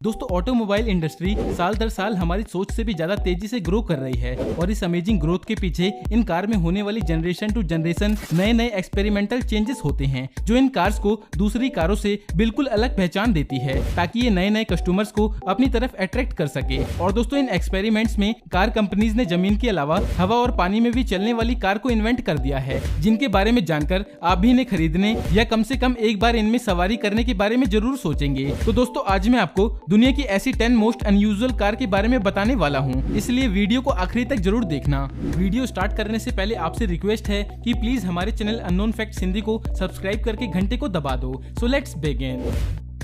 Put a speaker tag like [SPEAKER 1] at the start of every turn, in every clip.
[SPEAKER 1] दोस्तों automobile industry साल दर साल हमारी सोच से भी ज्यादा तेजी से ग्रो कर रही है और इस अमेजिंग ग्रोथ के पीछे इन कार में होने वाली जनरेशन टू जनरेशन नए नए एक्सपेरिमेंटल चेंजेस होते हैं जो इन कार्स को दूसरी कारों से बिल्कुल अलग पहचान देती है ताकि ये नए नए कस्टमर्स को अपनी तरफ अट्रैक्ट कर सके। और दोस्तों इन एक्सपेरिमेंट्स में कार कंपनीज ने जमीन के अलावा हवा और पानी में भी चलने वाली कार को इन्वेंट कर दिया है, जिनके बारे में जानकर आप भी इन्हें खरीदने या कम से कम एक बार इनमें सवारी करने के बारे में जरूर सोचेंगे। तो दोस्तों आज मैं आपको दुनिया की ऐसी 10 मोस्ट अनयूजुअल कार के बारे में बताने वाला हूँ, इसलिए वीडियो को आखिरी तक जरूर देखना। वीडियो स्टार्ट करने से पहले आपसे रिक्वेस्ट है कि प्लीज हमारे चैनल अननोन फैक्ट्स हिंदी को सब्सक्राइब करके घंटे को दबा दो। So let's begin.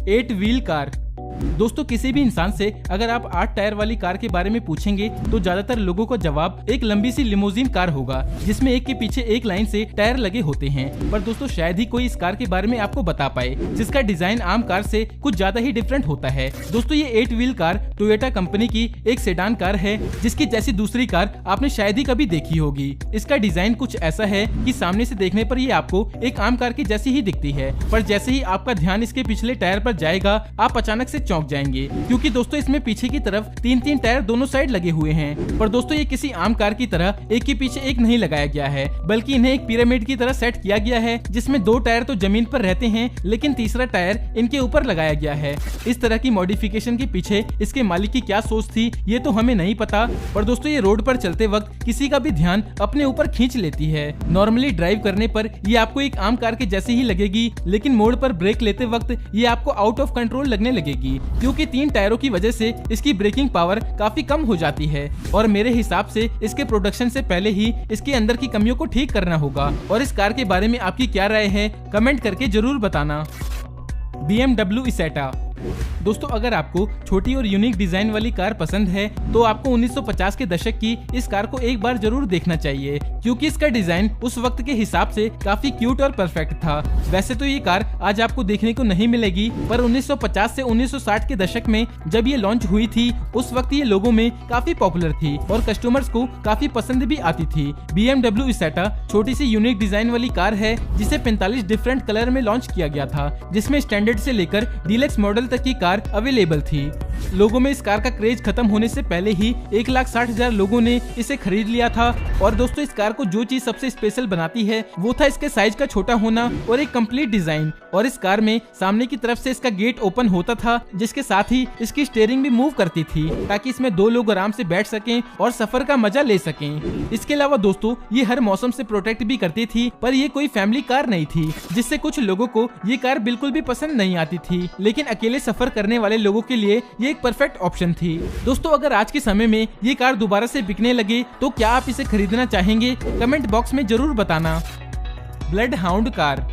[SPEAKER 1] 8 wheel car. दोस्तों किसी भी इंसान से अगर आप 8 टायर वाली कार के बारे में पूछेंगे तो ज्यादातर लोगों का जवाब एक लंबी सी लिमोजिन कार होगा जिसमें एक के पीछे एक लाइन से टायर लगे होते हैं। पर दोस्तों शायद ही कोई इस कार के बारे में आपको बता पाए जिसका डिजाइन आम कार से कुछ ज्यादा ही डिफरेंट होता है। दोस्तों ये 8 व्हील कार टोयोटा कंपनी की एक सेडान कार है जिसकी जैसी दूसरी कार आपने शायद ही कभी देखी होगी। इसका डिजाइन कुछ ऐसा है कि सामने से देखने पर ये आपको एक आम कार की जैसी ही दिखती है, पर जैसे ही आपका ध्यान इसके पिछले टायर पर जाएगा आप अचानक से चौंक जाएंगे क्योंकि दोस्तों इसमें पीछे की तरफ 3-3 टायर दोनों साइड लगे हुए हैं। पर दोस्तों ये किसी आम कार की तरह एक के पीछे एक नहीं लगाया गया है, बल्कि इन्हें एक पिरामिड की तरह सेट किया गया है जिसमें 2 टायर तो जमीन पर रहते हैं लेकिन तीसरा टायर इनके ऊपर लगाया गया है। इस तरह की मॉडिफिकेशन के पीछे इसके मालिक की क्या सोच थी ये तो हमें नहीं पता, पर दोस्तों ये रोड पर चलते वक्त किसी का भी ध्यान अपने ऊपर खींच लेती है। नॉर्मली ड्राइव करने पर ये आपको एक आम कार के जैसी ही लगेगी, लेकिन मोड़ पर ब्रेक लेते वक्त ये आपको आउट ऑफ कंट्रोल लगने लगेगी क्योंकि 3 टायरों की वजह से इसकी ब्रेकिंग पावर काफी कम हो जाती है और मेरे हिसाब से इसके प्रोडक्शन से पहले ही इसके अंदर की कमियों को ठीक करना होगा। और इस कार के बारे में आपकी क्या राय है कमेंट करके जरूर बताना। BMW इसेटा। दोस्तों अगर आपको छोटी और यूनिक डिजाइन वाली कार पसंद है तो आपको 1950 के दशक की इस कार को एक बार जरूर देखना चाहिए क्योंकि इसका डिजाइन उस वक्त के हिसाब से काफी क्यूट और परफेक्ट था। वैसे तो ये कार आज आपको देखने को नहीं मिलेगी, पर 1950 से 1960 के दशक में जब ये लॉन्च हुई थी उस वक्त ये लोगों में काफी पॉपुलर थी और कस्टमर्स को काफी पसंद भी आती थी। BMW इसेटा छोटी सी यूनिक डिजाइन वाली कार है जिसे 45 डिफरेंट कलर में लॉन्च किया गया था, जिसमें स्टैंडर्ड से लेकर डीलक्स मॉडल तक की कार अवेलेबल थी। लोगों में इस कार का क्रेज खत्म होने से पहले ही 1,60,000 लोगों ने इसे खरीद लिया था। और दोस्तों इस कार को जो चीज सबसे स्पेशल बनाती है वो था इसके साइज का छोटा होना और एक कंप्लीट डिजाइन। और इस कार में सामने की तरफ से इसका गेट ओपन होता था जिसके साथ ही इसकी स्टीयरिंग भी मूव करती थी ताकि इसमें 2 लोग आराम से बैठ सकें और सफर का मजा ले सकें। इसके अलावा दोस्तों ये हर मौसम से प्रोटेक्ट भी करती थी, पर ये कोई फैमिली कार नहीं थी जिससे कुछ लोगों को ये कार बिल्कुल भी पसंद नहीं आती थी, लेकिन अकेले सफर करने वाले लोगों के लिए ये एक परफेक्ट ऑप्शन थी। दोस्तों अगर आज के समय में ये कार दोबारा से बिकने लगे तो क्या आप इसे खरीदना चाहेंगे कमेंट बॉक्स में जरूर बताना। Blood hound car.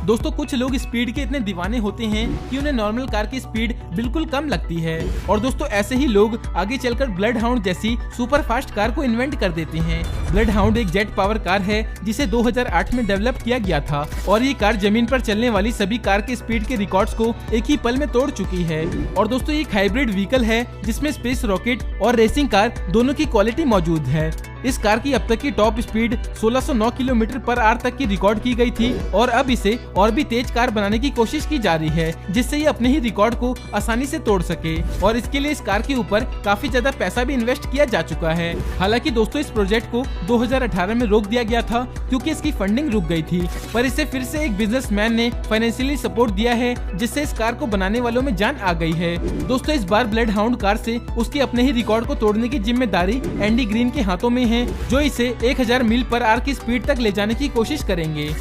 [SPEAKER 1] दोस्तों कुछ लोग स्पीड के इतने दीवाने होते हैं कि उन्हें नॉर्मल कार की स्पीड बिल्कुल कम लगती है और दोस्तों ऐसे ही लोग आगे चलकर ब्लड हाउंड जैसी सुपर फास्ट कार को इन्वेंट कर देते हैं। ब्लड हाउंड एक जेट पावर कार है जिसे 2008 में डेवलप किया गया था और ये कार जमीन पर चलने वाली सभी कार के स्पीड के रिकॉर्ड्स को एक ही पल में तोड़ चुकी है। और दोस्तों ये एक हाइब्रिड व्हीकल है जिसमें स्पेस रॉकेट और रेसिंग कार दोनों की क्वालिटी मौजूद है। इस कार की अब तक की top speed 1609 kilometre per hour तक की रिकॉर्ड की गई थी और अब इसे और भी तेज कार बनाने की कोशिश की जा रही है जिससे ये अपने ही रिकॉर्ड को आसानी से तोड़ सके। और इसके लिए इस कार के ऊपर काफी ज्यादा पैसा भी इन्वेस्ट किया जा चुका है। हालांकि दोस्तों इस प्रोजेक्ट को 2018 में रोक दिया गया था क्योंकि इसकी फंडिंग रुक गई थी, पर इसे फिर से एक बिजनेसमैन ने फाइनेंशियली सपोर्ट दिया है जिससे इस कार को बनाने वालों में जान आ गई है। दोस्तों इस बार ब्लड हाउंड कार से उसके अपने ही रिकॉर्ड को तोड़ने की जिम्मेदारी एंडी ग्रीन के हाथों में है जो इसे 1000 मील पर आवर की स्पीड तक ले जाने की कोशिश करेंगे।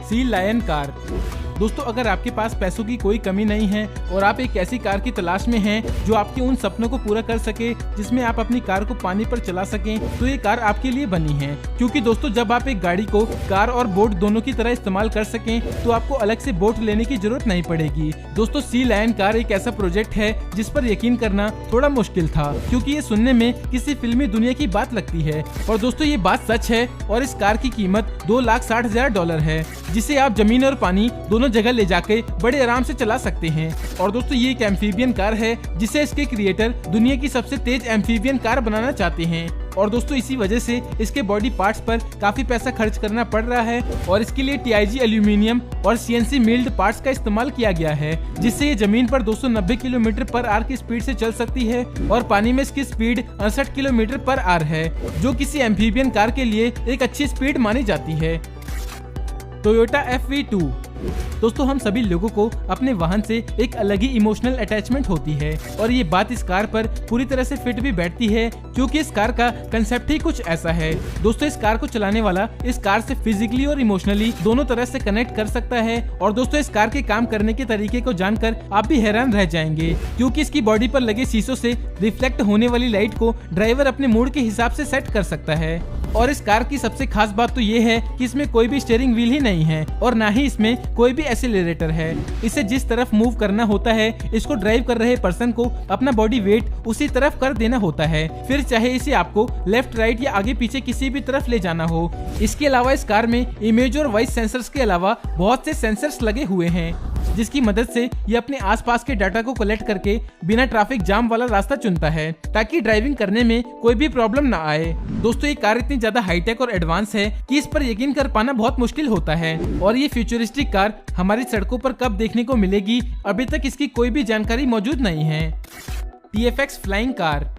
[SPEAKER 1] Sea lion car. दोस्तों अगर आपके पास पैसों की कोई कमी नहीं है और आप एक ऐसी कार की तलाश में हैं जो आपके उन सपनों को पूरा कर सके जिसमें आप अपनी कार को पानी पर चला सकें, तो ये कार आपके लिए बनी है। क्योंकि दोस्तों जब आप एक गाड़ी को कार और बोट दोनों की तरह इस्तेमाल कर सकें तो आपको अलग से बोट लेने की जरूरत नहीं पड़ेगी। दोस्तों सी लायन कार एक ऐसा प्रोजेक्ट है जिस पर यकीन करना थोड़ा मुश्किल था क्योंकि ये सुनने में किसी फिल्मी दुनिया की बात लगती है, और दोस्तों ये बात सच है। और इस कार की कीमत $2,60,000 है जिसे आप जमीन और पानी दोनों जगह ले जाके बड़े आराम से चला सकते हैं। और दोस्तों ये एक एम्फीबियन कार है जिसे इसके क्रिएटर दुनिया की सबसे तेज एम्फीबियन कार बनाना चाहते हैं। और दोस्तों इसी वजह से इसके बॉडी पार्ट्स पर काफी पैसा खर्च करना पड़ रहा है और इसके लिए TIG एल्यूमिनियम और CNC मिल्ड पार्ट्स का इस्तेमाल किया गया है, जिससे ये जमीन पर 290 किलोमीटर पर आवर की स्पीड से चल सकती है और पानी में इसकी स्पीड 68 किलोमीटर पर आवर है, जो किसी एम्फीबियन कार के लिए एक अच्छी स्पीड मानी जाती है। Toyota FV2। दोस्तों हम सभी लोगों को अपने वाहन से एक अलग ही इमोशनल अटैचमेंट होती है और ये बात इस कार पर पूरी तरह से फिट भी बैठती है, क्योंकि इस कार का कंसेप्ट ही कुछ ऐसा है। दोस्तों इस कार को चलाने वाला इस कार से फिजिकली और इमोशनली दोनों तरह से कनेक्ट कर सकता है और दोस्तों इस कार के काम करने के तरीके को जानकर आप भी हैरान रह जाएंगे, क्योंकि इसकी बॉडी पर लगे शीशों से रिफ्लेक्ट होने वाली लाइट को ड्राइवर अपने मूड के हिसाब से सेट कर सकता है। और इस कार की सबसे खास बात तो ये है कि इसमें कोई भी स्टीयरिंग व्हील ही नहीं है और ना ही इसमें कोई भी एक्सीलरेटर है। इसे जिस तरफ मूव करना होता है, इसको ड्राइव कर रहे पर्सन को अपना बॉडी वेट उसी तरफ कर देना होता है, फिर चाहे इसे आपको लेफ्ट राइट या आगे पीछे किसी भी तरफ ले जाना हो। इसके अलावा इस कार में इमेज और वॉइस सेंसर्स के अलावा बहुत से सेंसर्स लगे हुए हैं, जिसकी मदद से ये अपने आसपास के डाटा को कलेक्ट करके बिना ट्रैफिक जाम वाला रास्ता चुनता है, ताकि ड्राइविंग करने में कोई भी प्रॉब्लम ना आए। दोस्तों ये कार इतनी ज्यादा हाईटेक और एडवांस है कि इस पर यकीन कर पाना बहुत मुश्किल होता है और ये फ्यूचरिस्टिक कार हमारी सड़कों पर कब देखने को मिलेगी, अभी तक इसकी कोई भी जानकारी मौजूद नहीं है। TFX flying car.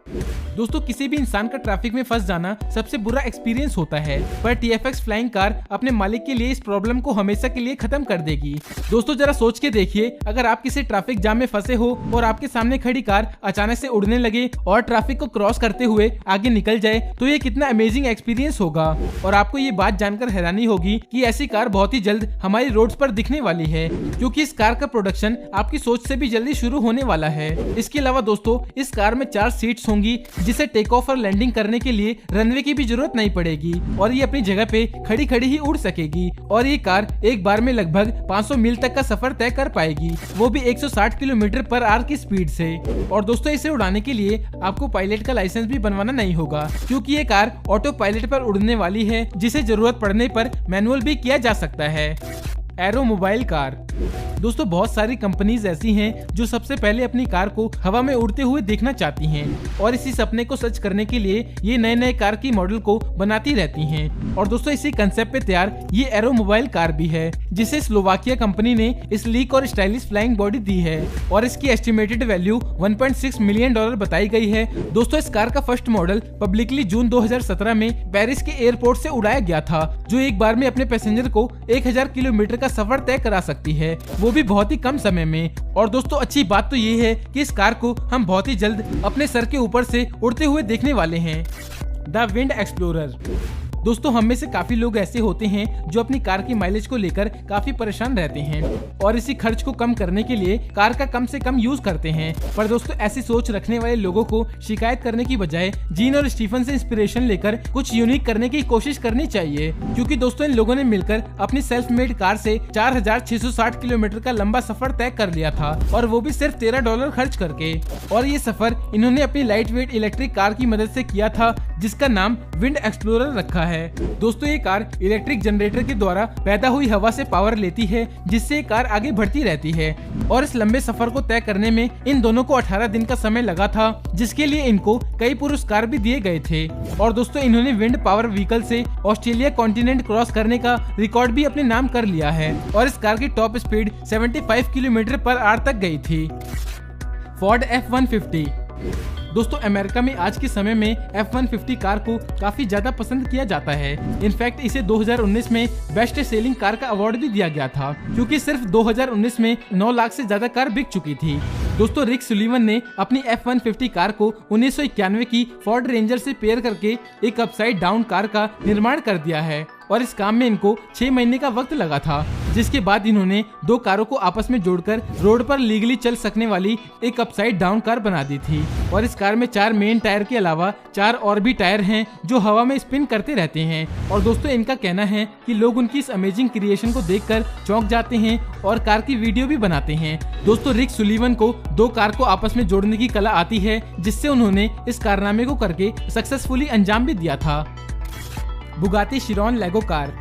[SPEAKER 1] दोस्तों किसी भी इंसान का ट्रैफिक में फंस जाना सबसे बुरा एक्सपीरियंस होता है, पर TFX फ्लाइंग कार अपने मालिक के लिए इस प्रॉब्लम को हमेशा के लिए खत्म कर देगी। दोस्तों जरा सोच के देखिए, अगर आप किसी ट्रैफिक जाम में फंसे हो और आपके सामने खड़ी कार अचानक से उड़ने लगे और ट्रैफिक को क्रॉस करते हुए आगे निकल जाए, तो ये कितना अमेजिंग एक्सपीरियंस होगा। और आपको ये बात जानकर हैरानी होगी कि ऐसी कार बहुत ही जल्द हमारी रोड्स पर दिखने वाली है, क्योंकि इस कार का प्रोडक्शन आपकी सोच से भी जल्दी शुरू होने वाला है। इसके अलावा दोस्तों इस कार में 4 सीट्स होंगी, जिसे टेक ऑफ और लैंडिंग करने के लिए रनवे की भी जरूरत नहीं पड़ेगी और ये अपनी जगह पे खड़ी खड़ी ही उड़ सकेगी। और ये कार एक बार में लगभग 500 मील तक का सफर तय कर पाएगी, वो भी 160 किलोमीटर पर आवर की स्पीड से। और दोस्तों इसे उड़ाने के लिए आपको पायलट का लाइसेंस भी बनवाना नहीं होगा, क्योंकि ये कार ऑटो पायलट पर उड़ने वाली है, जिसे जरूरत पड़ने पर मैनुअल भी किया जा सकता है। Arrow mobile car. दोस्तों बहुत सारी कंपनीज ऐसी हैं जो सबसे पहले अपनी कार को हवा में उड़ते हुए देखना चाहती हैं और इसी सपने को सच करने के लिए ये नए नए कार की मॉडल को बनाती रहती हैं। और दोस्तों इसी कंसेप्ट पे तैयार ये एरो मोबाइल कार भी है, जिसे स्लोवाकिया कंपनी ने स्लीक और स्टाइलिश फ्लाइंग बॉडी दी है और इसकी एस्टिमेटेड वैल्यू $1.6 मिलियन बताई गई है। दोस्तों इस कार का फर्स्ट मॉडल पब्लिकली जून 2017 में पेरिस के एयरपोर्ट से उड़ाया गया था, जो एक बार में अपने पैसेंजर को 1000 किलोमीटर का सफर तय करा सकती है, वो भी बहुत ही कम समय में। और दोस्तों अच्छी बात तो ये है कि इस कार को हम बहुत ही जल्द अपने सर के ऊपर से उड़ते हुए देखने वाले हैं। The wind explorer. दोस्तों हम में से काफी लोग ऐसे होते हैं जो अपनी कार की माइलेज को लेकर काफी परेशान रहते हैं और इसी खर्च को कम करने के लिए कार का कम से कम यूज करते हैं। पर दोस्तों ऐसी सोच रखने वाले लोगों को शिकायत करने की बजाय जीन और स्टीफन से इंस्पिरेशन लेकर कुछ यूनिक करने की कोशिश करनी चाहिए, क्योंकि दोस्तों इन लोगों ने मिलकर अपनी सेल्फ मेड कार से 4660 किलोमीटर का लंबा सफर तय कर लिया था, और वो भी सिर्फ $13 खर्च करके। और ये सफर इन्होंने अपनी लाइट वेट इलेक्ट्रिक कार की मदद से किया था, जिसका नाम विंड एक्सप्लोरर रखा है। दोस्तों ये कार इलेक्ट्रिक जनरेटर के द्वारा पैदा हुई हवा से पावर लेती है, जिससे ये कार आगे बढ़ती रहती है। और इस लंबे सफर को तय करने में इन दोनों को 18 दिन का समय लगा था, जिसके लिए इनको कई पुरस्कार भी दिए गए थे। और दोस्तों इन्होंने विंड पावर व्हीकल से ऑस्ट्रेलिया कॉन्टिनेंट क्रॉस करने का रिकॉर्ड भी अपने नाम कर लिया है और इस कार की top speed 75 kilometre per hour तक गई थी। Ford F-150। दोस्तों अमेरिका में आज के समय में F-150 कार को काफी ज्यादा पसंद किया जाता है। इनफैक्ट इसे 2019 में बेस्ट सेलिंग कार का अवार्ड भी दिया गया था, क्योंकि सिर्फ 2019 में 9 लाख से ज्यादा कार बिक चुकी थी। दोस्तों रिक सुलिवन ने अपनी F-150 कार को 1991 की फोर्ड रेंजर से पेयर करके एक अपसाइड डाउन कार का निर्माण कर दिया है और इस काम में इनको 6 महीने का वक्त लगा था, जिसके बाद इन्होंने 2 कारों को आपस में जोड़कर रोड पर लीगली चल सकने वाली एक अपसाइड डाउन कार बना दी थी। और इस कार में 4 मेन टायर के अलावा 4 और भी टायर हैं जो हवा में स्पिन करते रहते हैं। और दोस्तों इनका कहना है कि लोग उनकी इस अमेजिंग क्रिएशन को देखकर चौंक जाते हैं और कार की वीडियो भी बनाते हैं। दोस्तों रिक सुलिवन को 2 कार को आपस में जोड़ने की कला आती है, जिससे उन्होंने इस कारनामे को करके सक्सेसफुली अंजाम भी दिया था। बुगाटी चिरॉन लेगो कार।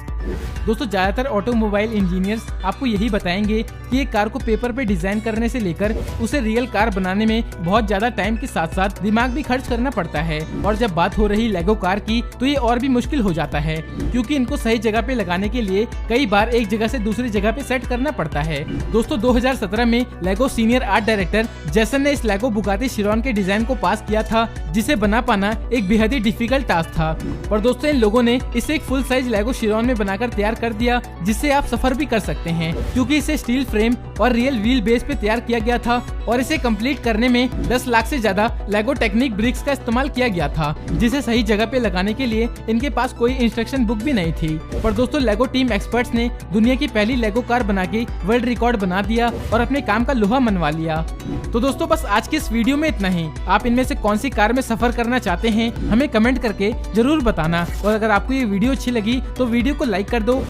[SPEAKER 1] दोस्तों ज्यादातर ऑटोमोबाइल इंजीनियर्स आपको यही बताएंगे कि एक कार को पेपर पे डिजाइन करने से लेकर उसे रियल कार बनाने में बहुत ज्यादा टाइम के साथ साथ दिमाग भी खर्च करना पड़ता है। और जब बात हो रही लेगो कार की तो ये और भी मुश्किल हो जाता है, क्योंकि इनको सही जगह पे लगाने के लिए कई बार एक जगह से दूसरी जगह पे सेट करना पड़ता है। दोस्तों 2017 में लेगो सीनियर आर्ट डायरेक्टर जैसन ने इस लेगो बुगाटी चिरॉन के डिजाइन को पास किया था, जिसे बना पाना एक बेहद ही डिफिकल्ट टास्क था। पर दोस्तों इन लोगों ने इसे एक फुल साइज लेगो चिरॉन में बनाकर तैयार कर दिया, जिससे आप सफर भी कर सकते हैं, क्योंकि इसे स्टील फ्रेम और रियल व्हील बेस पे तैयार किया गया था। और इसे कंप्लीट करने में 10 लाख से ज्यादा लेगो टेक्निक ब्रिक्स का इस्तेमाल किया गया था, जिसे सही जगह पे लगाने के लिए इनके पास कोई इंस्ट्रक्शन बुक भी नहीं थी। पर दोस्तों लेगो टीम एक्सपर्ट्स ने दुनिया की पहली लेगो कार बना के वर्ल्ड रिकॉर्ड बना दिया और अपने काम का लोहा मनवा लिया। तो दोस्तों बस आज के इस वीडियो में इतना ही। आप इनमें से कौन सी कार में सफर करना चाहते हैं हमें कमेंट करके जरूर बताना। और अगर आपको ये वीडियो अच्छी लगी तो वीडियो को लाइक कर दो।